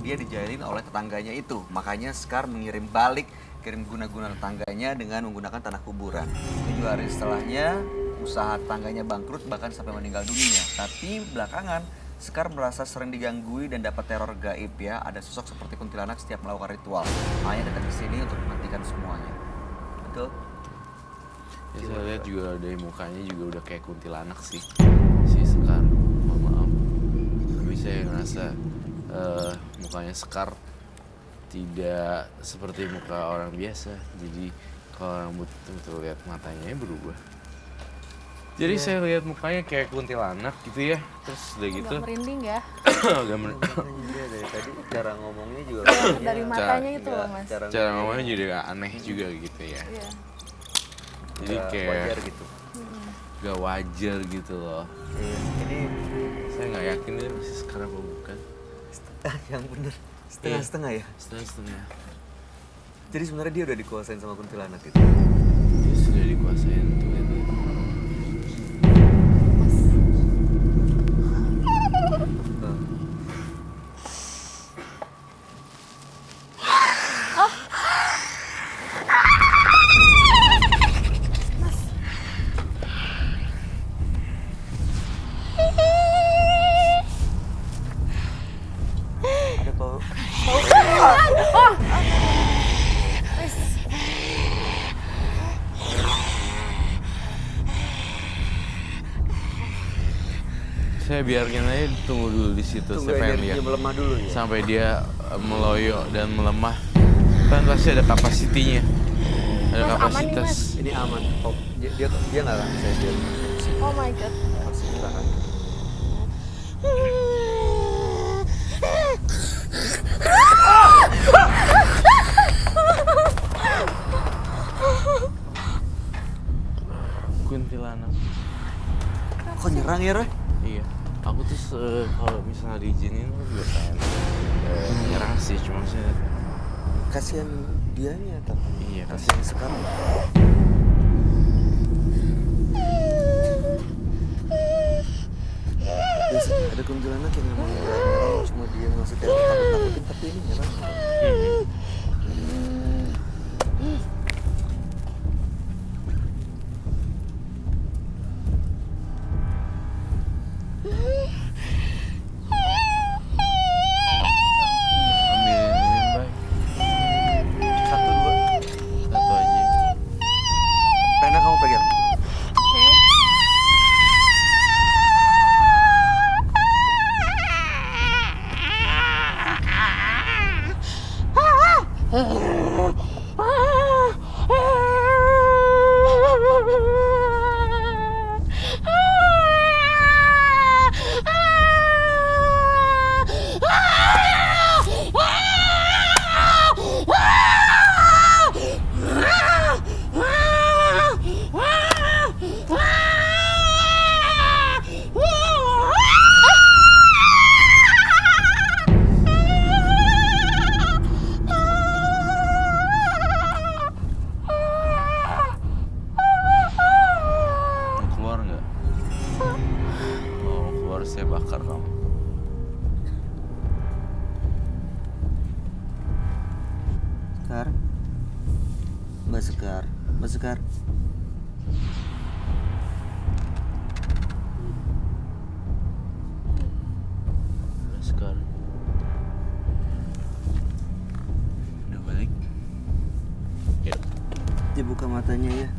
dia dijailin oleh tetangganya itu. Makanya Sekar mengirim balik, kirim guna-guna tetangganya dengan menggunakan tanah kuburan. 7 hari setelahnya, usaha tetangganya bangkrut bahkan sampai meninggal dunia. Tapi belakangan, Sekar merasa sering digangguin dan dapat teror gaib ya. Ada sosok seperti kuntilanak setiap melakukan ritual. Makanya datang ke sini untuk menghentikan semuanya. Betul? Ya, saya lihat juga dari mukanya juga udah kayak kuntilanak sih si Sekar. Maaf. Tapi saya ngerasa mukanya Sekar tidak seperti muka orang biasa. Jadi kalau orang betul lihat matanya berubah. Jadi saya lihat mukanya kayak kuntilanak gitu ya. Terus udah gitu. Agak merinding ya. Agak Dia dari tadi cara ngomongnya juga Dari matanya itu loh Mas. cara ngomongnya juga aneh juga gitu ya. Iya. Jadi kayak wajar gitu. gak wajar gitu loh. Iya. Jadi Saya nggak yakin dia masih sekarang apa bukan. Yang bener. Setengah-setengah ya? Setengah-setengah. Jadi sebenarnya dia udah dikuasain sama kuntilanak gitu. Dia sudah dikuasain tuh itu. Ada bau. Saya biarkan aja tunggu dulu di situ. Tunggu Saya pengen energinya lihat melemah dulu ya. sampai dia meloyo dan melemah. Kan pasti ada kapasitinya. Ada Mas, aman nih, kapasitas. Mas. Ini aman. Oh, dia nggak akan bisa dia. Oh my god. Masih tahan. Kuntilanak. Kok nyerang ya, Roy? Iya. Aku tuh kalau misalnya diizinin aku juga pengen nyerang sih, cuma saya Kasihan dianya tapi. iya Kasihan sekarang. Biasanya ada kuntilanak yang memang nggak nyerang, cuma dia ngasih teror takut-takutin, tapi ini nyerang. ambilin ini, Bay. 1, 2. Satu aja. Rena kamu pegang. Mau keluar nggak? Mau keluar saya bakar kamu. Sekar. Mbak Sekar. Mbak Sekar. Sekarang udah balik. Ya. Dibuka matanya ya.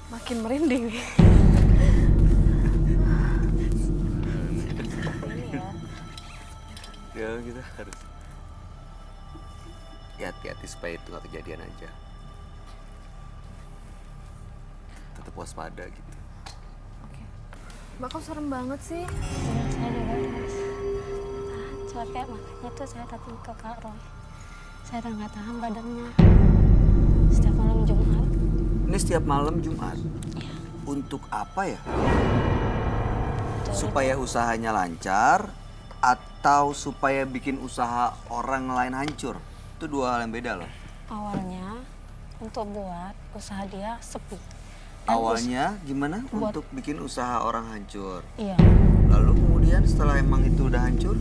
Makin merinding nih. Ini ya. Ya kita harus ya hati-hati supaya itu nggak kejadian aja. Tetap waspada gitu. Oke. Mbak kok serem banget sih? Ya, saya juga mas capek, makanya tuh saya datang ke Kak Roy. Saya udah nggak tahan badannya setiap malam Jumat. Ini setiap malam Jumat. Iya. Untuk apa ya? Betul. Supaya usahanya lancar atau supaya bikin usaha orang lain hancur? Itu dua hal yang beda loh. Awalnya untuk buat usaha dia sepi. Dan Awalnya gimana buat- untuk bikin usaha orang hancur? iya. Lalu kemudian setelah emang itu udah hancur,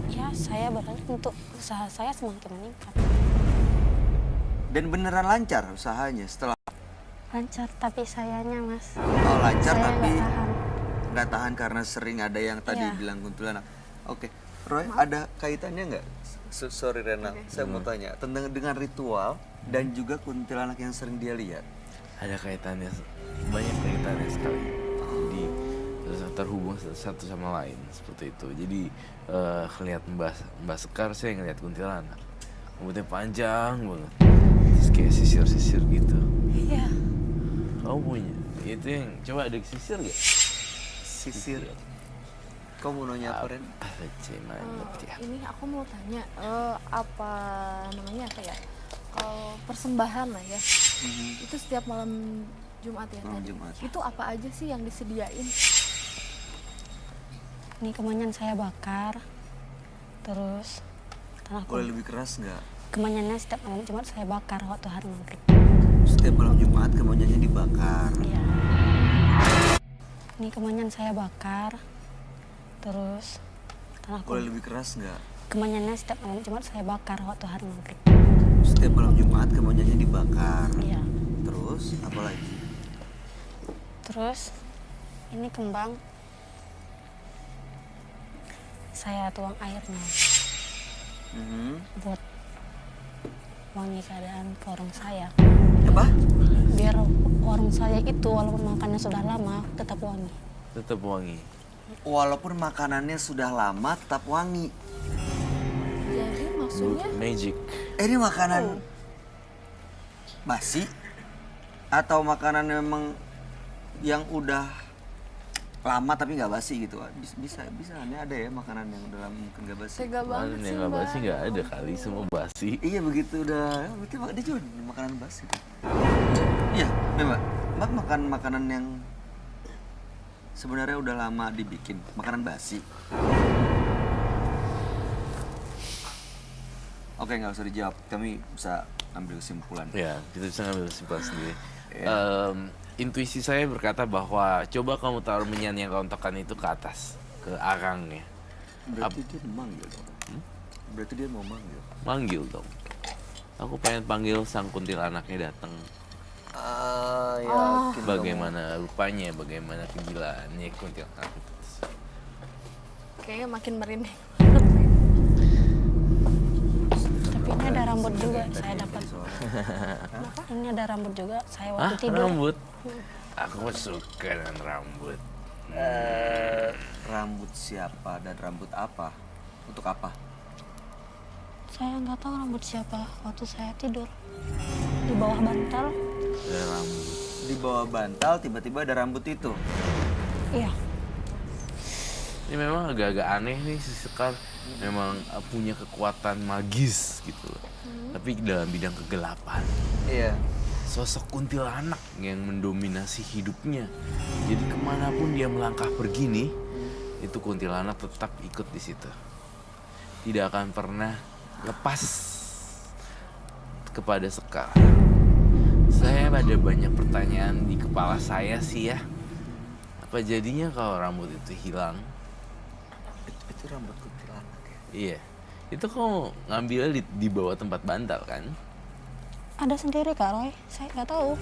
Ya, saya berani untuk usaha saya semakin meningkat. dan beneran lancar usahanya setelah Lancar, tapi sayanya mas, oh lancar saya tapi nggak tahan. nggak tahan karena sering ada yang tadi Iya. bilang kuntilanak. Oke, Roy, ada kaitannya nggak? Sorry Rena, saya mau tanya tentang dengan ritual dan juga kuntilanak yang sering dia lihat. Ada kaitannya, banyak kaitannya sekali. Jadi terhubung satu sama lain seperti itu. Jadi ngeliat Mbak Sekar, saya ngeliat kuntilanak. Rambutnya panjang banget, terus kayak sisir-sisir gitu. Iya. Kamu punya itu yang coba ada sisir gak? Sisir. Kau mau nanya apa, Ren? Ini aku mau tanya, apa namanya apa ya? Kalau persembahan lah ya, itu setiap malam Jumat ya Malam tadi. Jumat. Itu apa aja sih yang disediain? Ini kemenyan saya bakar, terus tanah Boleh lebih keras nggak? kemenyannya setiap malam Jumat saya bakar waktu hari maghrib. Setiap malam Jumat kemenyannya dibakar. Iya. Ini kemenyan saya bakar, terus tanah Boleh lebih keras nggak? kemenyannya setiap malam Jumat saya bakar waktu hari maghrib. Setiap malam Jumat kemenyannya dibakar. Iya. Terus apa lagi? Terus ini kembang saya tuang airnya buat wangi keadaan ke warung saya. Apa? Biar warung saya itu walaupun makannya sudah lama tetap wangi. Tetap wangi. Walaupun makanannya sudah lama tetap wangi. Jadi maksudnya Magic. Ini makanan basi atau makanan memang yang udah lama tapi nggak basi gitu? Bisa ini ada ya makanan yang udah lama mungkin nggak basi. tega banget Makanan sih yang nggak Mbak. basi nggak ada kali, semua basi. Iya begitu udah, berarti dia juga makanan basi. Iya, memang. Mbak makan makanan yang sebenarnya udah lama dibikin, makanan basi. Oke, nggak usah dijawab. Kami bisa ambil kesimpulan. Ya, kita bisa ngambil kesimpulan sendiri. Iya. Intuisi saya berkata bahwa coba kamu taruh menyan yang kau untukkan itu ke atas, ke arangnya. Berarti dia manggil dong. Berarti dia mau manggil. Manggil dong. Aku pengen panggil sang kuntilanaknya datang. Ya. Bagaimana rupanya, bagaimana kegilaannya kuntilanak itu. Kayaknya makin merinding. Tapi ini ada rambut juga saya dapat. Ini ada rambut juga saya Hah? waktu tidur. Rambut? Aku suka dengan rambut. Rambut siapa dan rambut apa? Untuk apa? Saya nggak tahu rambut siapa waktu saya tidur di bawah bantal. Ada rambut. Di bawah bantal tiba-tiba ada rambut itu. Iya. Ini memang agak-agak aneh nih si Sekar. Memang punya kekuatan magis gitu loh. Tapi dalam bidang kegelapan. Iya. Sosok kuntilanak yang mendominasi hidupnya. Jadi kemanapun dia melangkah pergi nih, itu kuntilanak tetap ikut di situ. Tidak akan pernah lepas kepada Sekar. Saya ada banyak pertanyaan di kepala saya sih ya. Apa jadinya kalau rambut itu hilang? Itu rambut kuntilanak ya. Iya. Itu kamu ngambilnya di bawah tempat bantal kan? Ada sendiri Kak Roy, saya nggak tahu.